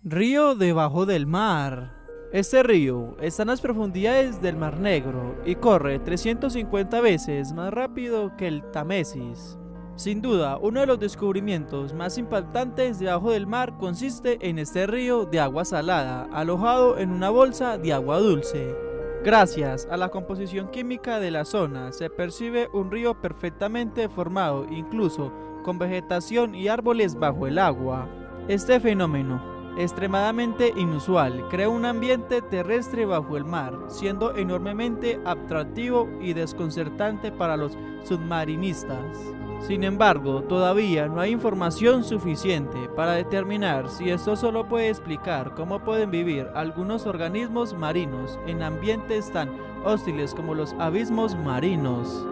Río debajo del mar. Este río está en las profundidades del Mar Negro y corre 350 veces más rápido que el Támesis. Sin duda, uno de los descubrimientos más impactantes debajo del mar consiste en este río de agua salada, alojado en una bolsa de agua dulce. Gracias a la composición química de la zona, se percibe un río perfectamente formado, incluso con vegetación y árboles bajo el agua. Este fenómeno, extremadamente inusual, crea un ambiente terrestre bajo el mar, siendo enormemente atractivo y desconcertante para los submarinistas. Sin embargo, todavía no hay información suficiente para determinar si esto solo puede explicar cómo pueden vivir algunos organismos marinos en ambientes tan hostiles como los abismos marinos.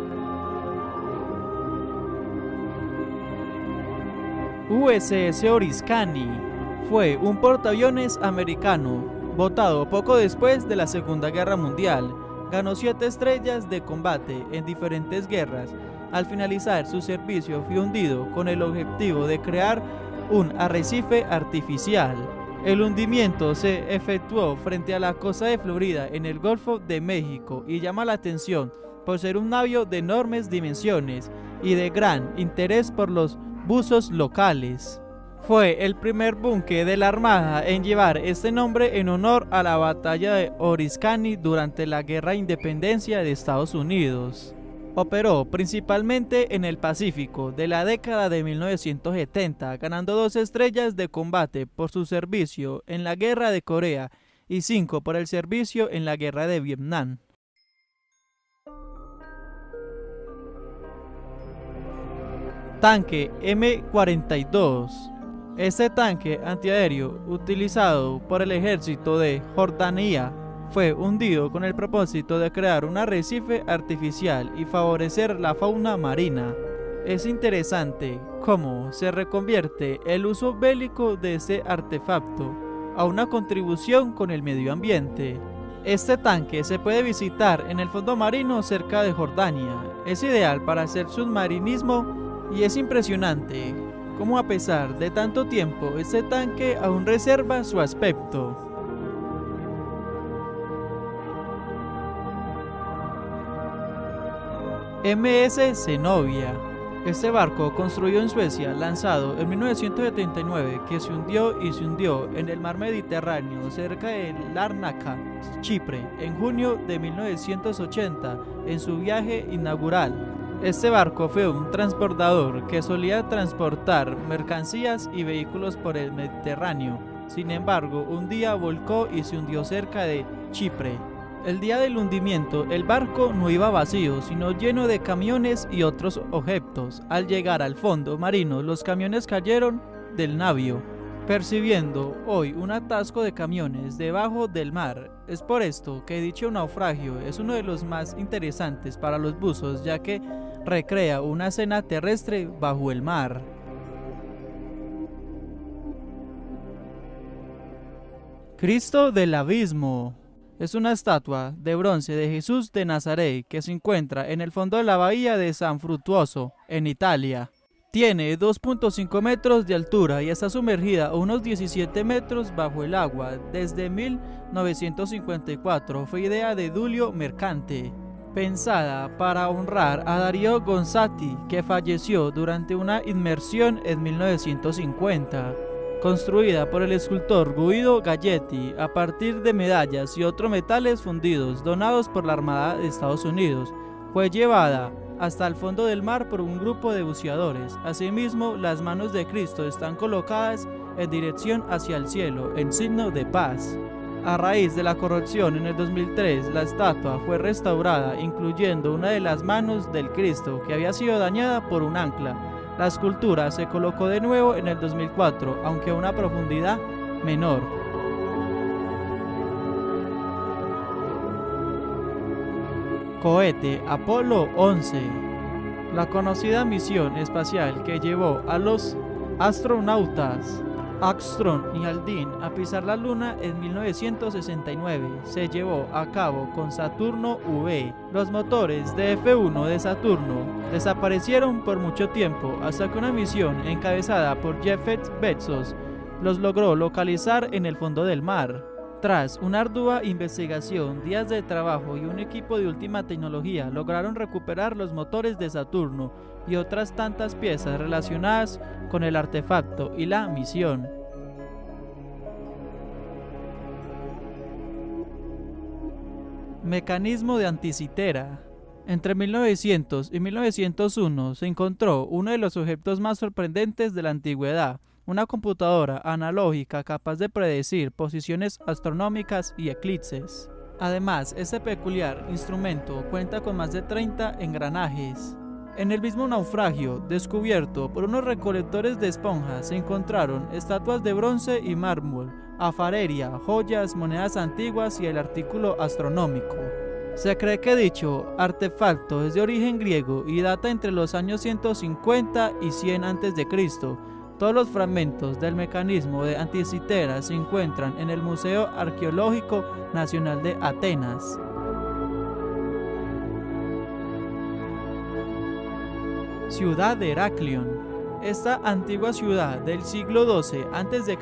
USS Oriskany fue un portaaviones americano, botado poco después de la Segunda Guerra Mundial. Ganó 7 estrellas de combate en diferentes guerras. Al finalizar su servicio fue hundido con el objetivo de crear un arrecife artificial. El hundimiento se efectuó frente a la costa de Florida en el Golfo de México y llama la atención por ser un navío de enormes dimensiones y de gran interés por los buzos locales. Fue el primer buque de la Armada en llevar este nombre en honor a la batalla de Oriskany durante la Guerra de Independencia de Estados Unidos. Operó principalmente en el Pacífico de la década de 1970, ganando 2 estrellas de combate por su servicio en la Guerra de Corea y 5 por el servicio en la Guerra de Vietnam. Tanque M-42. Este tanque antiaéreo, utilizado por el ejército de Jordania, fue hundido con el propósito de crear un arrecife artificial y favorecer la fauna marina. Es interesante cómo se reconvierte el uso bélico de este artefacto a una contribución con el medio ambiente. Este tanque se puede visitar en el fondo marino cerca de Jordania. Es ideal para hacer submarinismo y es impresionante cómo a pesar de tanto tiempo este tanque aún reserva su aspecto. MS Zenobia. Este barco construido en Suecia, lanzado en 1979, que se hundió en el mar Mediterráneo cerca de Larnaca, Chipre, en junio de 1980, en su viaje inaugural. Este barco fue un transportador que solía transportar mercancías y vehículos por el Mediterráneo. Sin embargo, un día volcó y se hundió cerca de Chipre. El día del hundimiento, el barco no iba vacío, sino lleno de camiones y otros objetos. Al llegar al fondo marino, los camiones cayeron del navío, percibiendo hoy un atasco de camiones debajo del mar. Es por esto que dicho naufragio es uno de los más interesantes para los buzos, ya que recrea una escena terrestre bajo el mar. Cristo del Abismo. Es una estatua de bronce de Jesús de Nazaret que se encuentra en el fondo de la bahía de San Frutuoso, en Italia. Tiene 2.5 metros de altura y está sumergida a unos 17 metros bajo el agua. Desde 1954 fue idea de Duilio Mercante, pensada para honrar a Dario Gonzatti, que falleció durante una inmersión en 1950. Construida por el escultor Guido Galletti a partir de medallas y otros metales fundidos donados por la Armada de Estados Unidos, fue llevada hasta el fondo del mar por un grupo de buceadores. Asimismo, las manos de Cristo están colocadas en dirección hacia el cielo, en signo de paz. A raíz de la corrosión en el 2003, la estatua fue restaurada, incluyendo una de las manos del Cristo que había sido dañada por un ancla. La escultura se colocó de nuevo en el 2004, aunque a una profundidad menor. Cohete Apolo 11. La conocida misión espacial que llevó a los astronautas Armstrong y Aldrin a pisar la Luna en 1969 se llevó a cabo con Saturno V. Los motores de F-1 de Saturno desaparecieron por mucho tiempo hasta que una misión encabezada por Jeff Bezos los logró localizar en el fondo del mar. Tras una ardua investigación, días de trabajo y un equipo de última tecnología lograron recuperar los motores de Saturno y otras tantas piezas relacionadas con el artefacto y la misión. Mecanismo de anticitera. Entre 1900 y 1901 se encontró uno de los objetos más sorprendentes de la antigüedad, una computadora analógica capaz de predecir posiciones astronómicas y eclipses. Además, este peculiar instrumento cuenta con más de 30 engranajes. En el mismo naufragio, descubierto por unos recolectores de esponjas, se encontraron estatuas de bronce y mármol, alfarería, joyas, monedas antiguas y el artículo astronómico. Se cree que dicho artefacto es de origen griego y data entre los años 150 y 100 a.C. Todos los fragmentos del mecanismo de anticitera se encuentran en el Museo Arqueológico Nacional de Atenas. Ciudad de Heraclión. Esta antigua ciudad del siglo XII a.C.,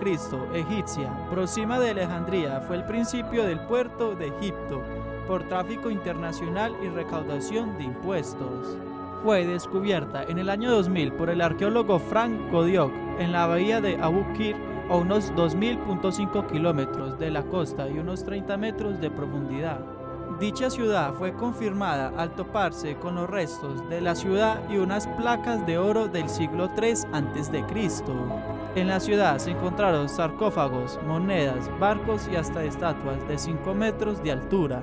egipcia, próxima de Alejandría, fue el principio del puerto de Egipto por tráfico internacional y recaudación de impuestos. Fue descubierta en el año 2000 por el arqueólogo Frank Godioch en la bahía de Abu Qir, a unos 2000.5 kilómetros de la costa y unos 30 metros de profundidad. Dicha ciudad fue confirmada al toparse con los restos de la ciudad y unas placas de oro del siglo III a.C. En la ciudad se encontraron sarcófagos, monedas, barcos y hasta estatuas de 5 metros de altura.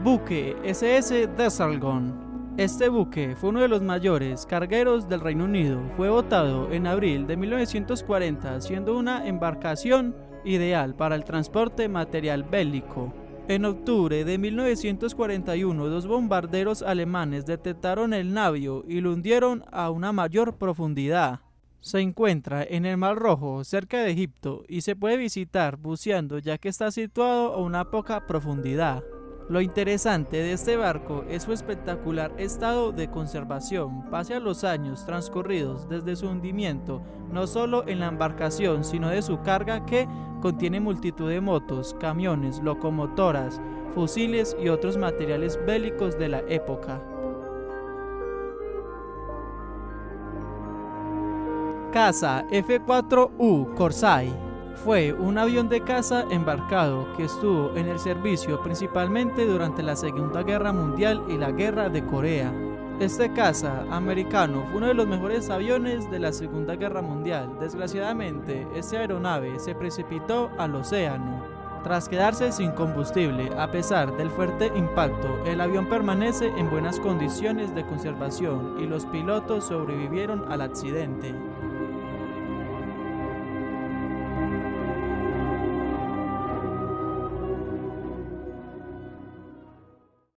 Buque SS Desalgón. Este buque fue uno de los mayores cargueros del Reino Unido. Fue dotado en abril de 1940, siendo una embarcación ideal para el transporte de material bélico. En octubre de 1941, dos bombarderos alemanes detectaron el navío y lo hundieron a una mayor profundidad. Se encuentra en el Mar Rojo, cerca de Egipto, y se puede visitar buceando ya que está situado a una poca profundidad. Lo interesante de este barco es su espectacular estado de conservación, pese a los años transcurridos desde su hundimiento, no solo en la embarcación, sino de su carga que contiene multitud de motos, camiones, locomotoras, fusiles y otros materiales bélicos de la época. Caza F-4U Corsair. Fue un avión de caza embarcado que estuvo en el servicio principalmente durante la Segunda Guerra Mundial y la Guerra de Corea. Este caza americano fue uno de los mejores aviones de la Segunda Guerra Mundial. Desgraciadamente, esta aeronave se precipitó al océano. Tras quedarse sin combustible, a pesar del fuerte impacto, el avión permanece en buenas condiciones de conservación y los pilotos sobrevivieron al accidente.